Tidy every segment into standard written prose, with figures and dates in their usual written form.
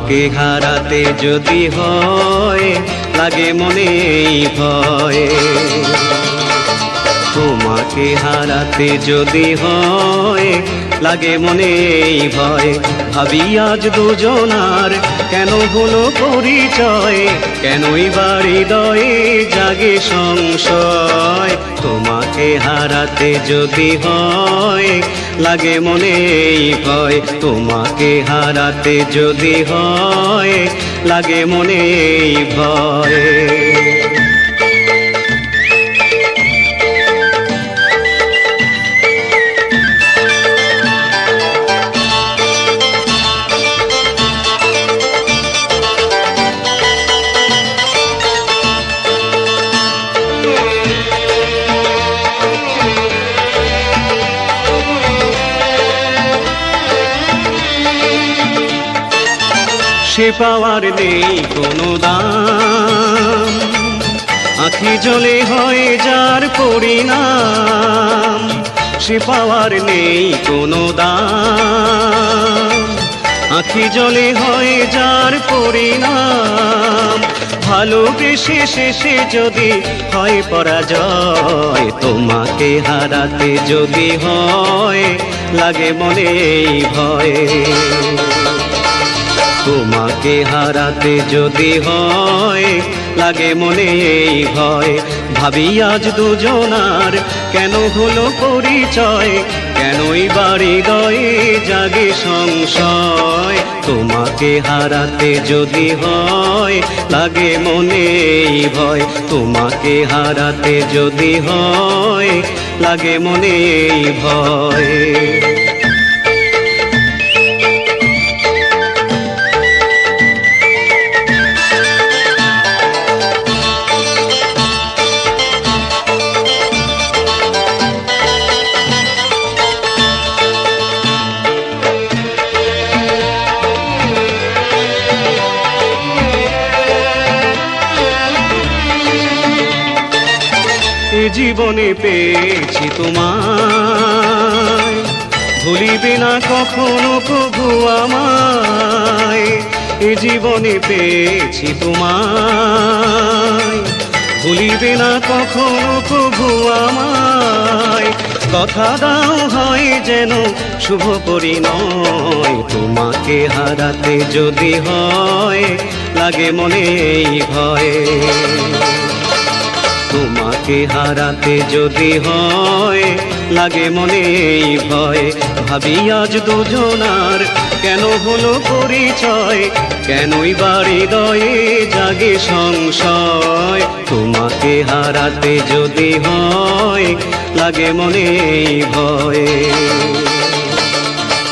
তোমাকে হারাতে যদি হয় লাগে মনে ভয়, তোমাকে হারাতে যদি হয় লাগে মনে ভয়। ভাবি আজ দুজনার কেন হলো পরিচয়, কেনই বা হৃদয়ে জাগে সংশয়। তোমাকে হারাতে যদি হয় লাগে মনে ভয়, তোমাকে হারাতে যদি হয় লাগে মনে ভয়। সে পাওয়ার নেই কোনো দাম, আঁখি জলে হয় যার পরিণাম। সে পাওয়ার নেই কোনো দাম, আঁখি জলে হয় যার পরিণাম। ভালোবেসে শেষে যদি হয় পরাজয়, তোমাকে হারাতে যদি হয় লাগে মনে ভয়। তোমাকে হারাতে যদি হয় লাগে মনে ভয়। ভাবি আজ দুজনার কেন হলো পরিচয়, কেনই বা হৃদয়ে জাগে সংশয়। তোমাকে হারাতে যদি হয় লাগে মনে ভয়, তোমাকে হারাতে যদি হয় লাগে মনে ভয়। জীবনে পেয়েছি তোমায়, ভুলিবে না কখনো প্রভু আমায়। এ জীবনে পেয়েছি তোমায়, ভুলিবে না কখনো প্রভু আমায়। কথা দাও হয় যেন শুভ পরিণয়, তোমাকে হারাতে যদি হয় লাগে মনে ভয়। তোমাকে হারাতে যদি হয় লাগে মনে ভয়। ভাবি আজ দুজনার কেন হলো পরিচয়, কেনই বা হৃদয়ে জাগে সংশয়। তোমাকে হারাতে যদি হয় লাগে মনে ভয়,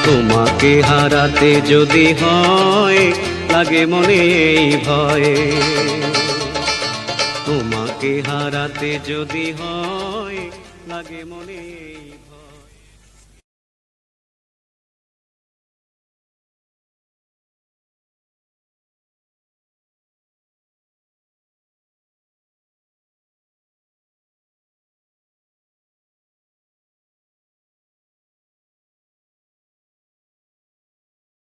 তোমাকে হারাতে যদি হয় লাগে মনে ভয়। তোমাকে হারাতে যদি হয় লাগে মনে